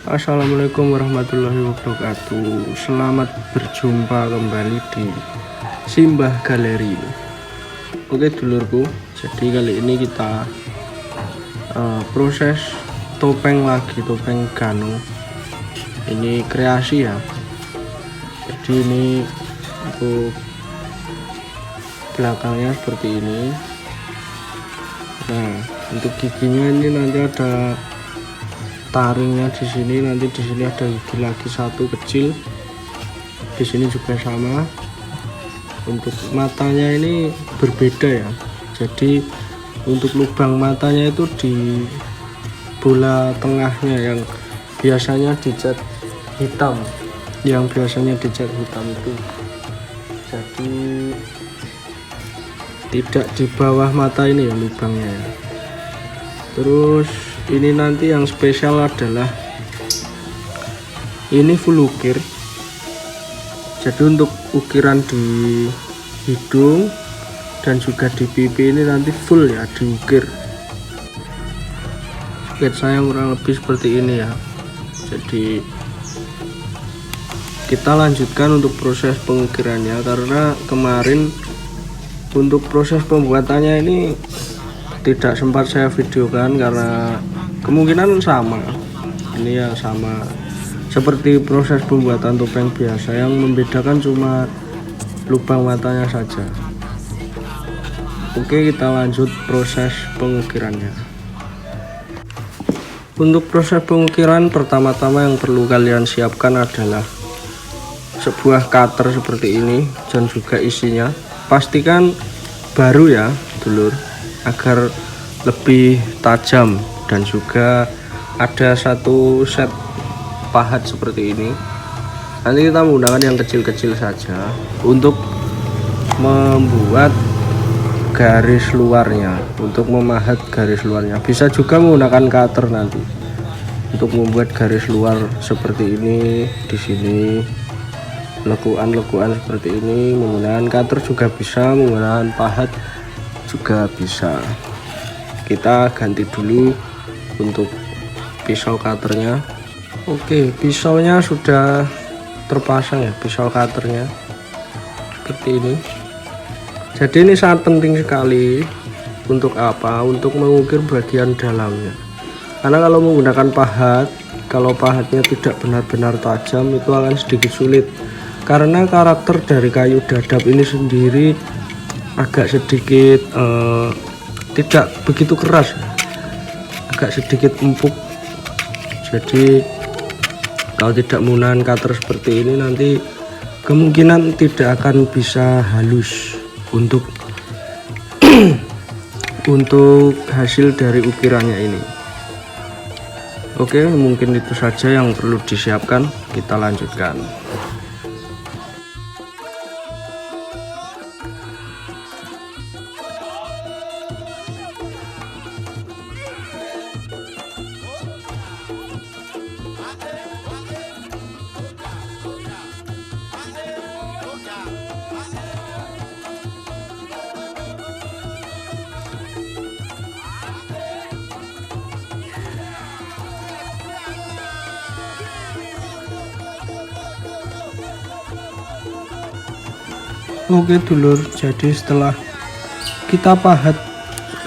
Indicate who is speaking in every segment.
Speaker 1: Assalamualaikum warahmatullahi wabarakatuh. Selamat berjumpa kembali di Simbah Galeri. Oke dulurku, jadi kali ini kita proses topeng lagi, topeng Gano. Ini kreasi ya. Jadi ini untuk belakangnya seperti ini. Nah, untuk giginya ini nanti ada taringnya di sini, nanti di sini ada gigi lagi satu kecil, di sini juga sama. Untuk matanya ini berbeda ya, jadi untuk lubang matanya itu di bola tengahnya yang biasanya dicat hitam, itu jadi tidak di bawah mata ini ya lubangnya ya. Terus ini nanti yang spesial adalah ini full ukir, jadi untuk ukiran di hidung dan juga di pipi ini nanti full ya diukir. Sketsanya kurang lebih seperti ini ya. Jadi kita lanjutkan untuk proses pengukirannya, karena kemarin untuk proses pembuatannya ini tidak sempat saya videokan karena kemungkinan sama, ini ya sama seperti proses pembuatan topeng biasa, yang membedakan cuma lubang matanya saja. Oke, kita lanjut proses pengukirannya. Untuk proses pengukiran, pertama-tama yang perlu kalian siapkan adalah sebuah cutter seperti ini dan juga isinya pastikan baru ya dulur, agar lebih tajam, dan juga ada satu set pahat seperti ini. Nanti kita menggunakan yang kecil-kecil saja untuk membuat garis luarnya, untuk memahat garis luarnya. Bisa juga menggunakan cutter nanti untuk membuat garis luar seperti ini. Di sini lekuan-lekuan seperti ini menggunakan cutter juga bisa, menggunakan pahat juga bisa. Kita ganti dulu untuk pisau cutternya. Oke, pisaunya sudah terpasang ya, pisau cutternya seperti ini. Jadi ini sangat penting sekali. Untuk apa? Untuk mengukir bagian dalamnya. Karena kalau menggunakan pahat, kalau pahatnya tidak benar-benar tajam, itu akan sedikit sulit, karena karakter dari kayu dadap ini sendiri agak sedikit tidak begitu keras, agak sedikit empuk. Jadi kalau tidak menggunakan cutter seperti ini, nanti kemungkinan tidak akan bisa halus untuk untuk hasil dari ukirannya ini. Oke, mungkin itu saja yang perlu disiapkan. Kita lanjutkan. Oke dulur, jadi setelah kita pahat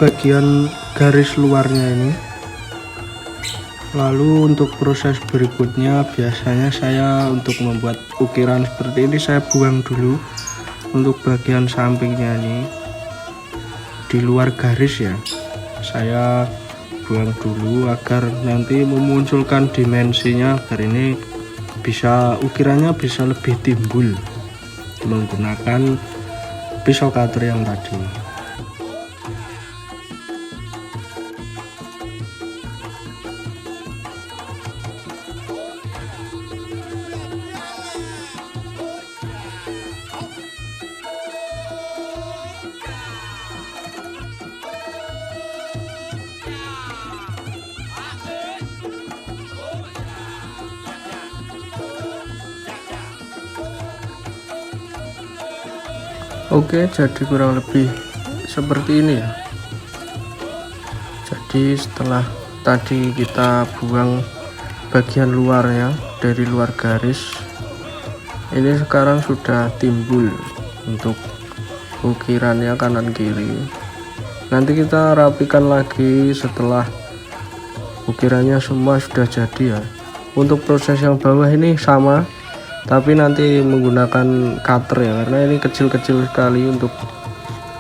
Speaker 1: bagian garis luarnya ini, lalu untuk proses berikutnya biasanya saya untuk membuat ukiran seperti ini, saya buang dulu untuk bagian sampingnya ini, di luar garis ya, saya buang dulu agar nanti memunculkan dimensinya, agar ini bisa ukirannya bisa lebih timbul menggunakan pisau cutter yang tadi. Oke, jadi kurang lebih seperti ini ya. Jadi setelah tadi kita buang bagian luarnya, dari luar garis ini sekarang sudah timbul untuk ukirannya kanan kiri. Nanti kita rapikan lagi setelah ukirannya semua sudah jadi ya. Untuk proses yang bawah ini sama, tapi nanti menggunakan cutter ya, karena ini kecil-kecil sekali untuk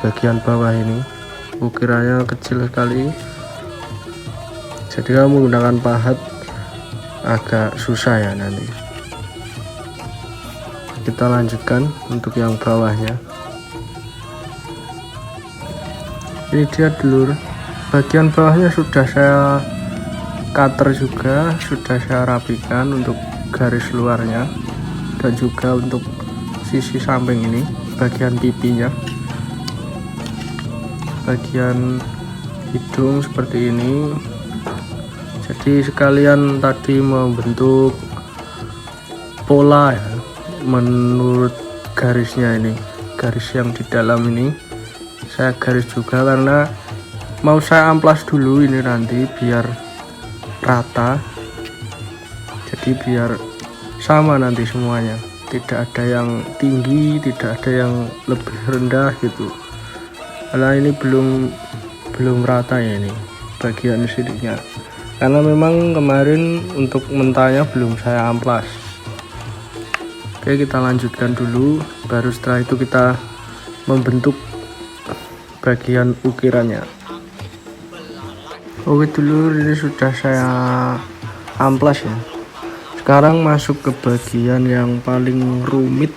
Speaker 1: bagian bawah ini, ukirannya kecil sekali, jadi kalau menggunakan pahat agak susah ya. Nanti kita lanjutkan untuk yang bawahnya. Ini dia dulur, bagian bawahnya sudah saya cutter juga, sudah saya rapikan untuk garis luarnya dan juga untuk sisi samping ini, bagian pipinya, bagian hidung seperti ini. Jadi sekalian tadi membentuk pola ya, menurut garisnya ini, garis yang di dalam ini saya garis juga karena mau saya amplas dulu ini nanti biar rata, jadi biar sama nanti semuanya, tidak ada yang tinggi, tidak ada yang lebih rendah gitu, karena ini belum rata ya ini bagian sininya, karena memang kemarin untuk mentahnya belum saya amplas. Oke, kita lanjutkan dulu, baru setelah itu kita membentuk bagian ukirannya. Oke dulur, ini sudah saya amplas ya. Sekarang masuk ke bagian yang paling rumit,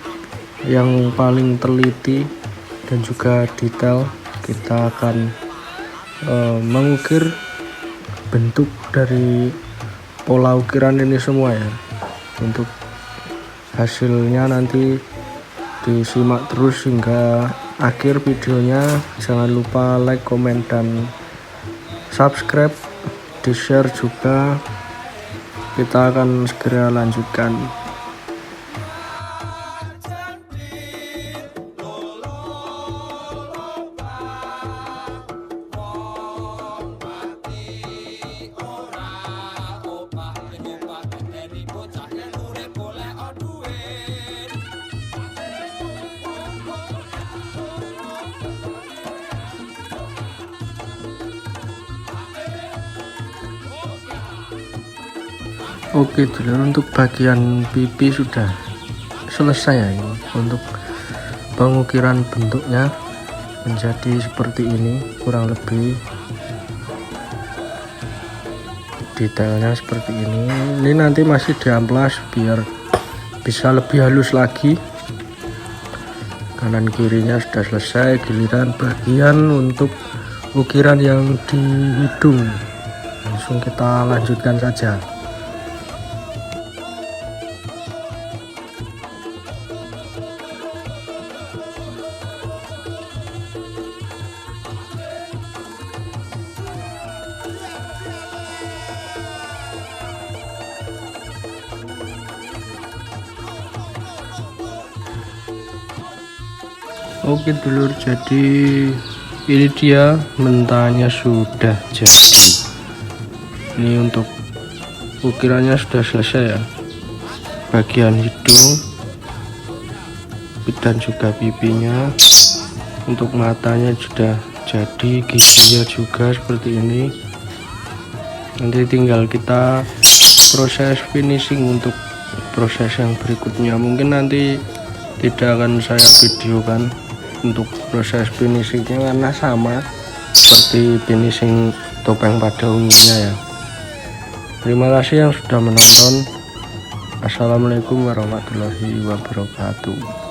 Speaker 1: yang paling teliti dan juga detail. Kita akan mengukir bentuk dari pola ukiran ini semua ya. Untuk hasilnya nanti disimak terus hingga akhir videonya. Jangan lupa like, komen, dan subscribe, di share juga. Kita akan segera lanjutkan. Oke dulur, untuk bagian pipi sudah selesai ya. Ini untuk pengukiran bentuknya menjadi seperti ini, kurang lebih detailnya seperti ini. Ini nanti masih diamplas biar bisa lebih halus lagi. Kanan kirinya sudah selesai, giliran bagian untuk ukiran yang di hidung. Langsung kita lanjutkan saja. Oke dulur, jadi ini dia mentahnya sudah jadi. Ini untuk ukirannya sudah selesai ya, bagian hidung dan juga pipinya. Untuk matanya sudah jadi, giginya juga seperti ini. Nanti tinggal kita proses finishing untuk proses yang berikutnya. Mungkin nanti tidak akan saya videokan untuk proses finishingnya karena sama seperti finishing topeng pada umumnya ya. Terima kasih yang sudah menonton. Assalamualaikum warahmatullahi wabarakatuh.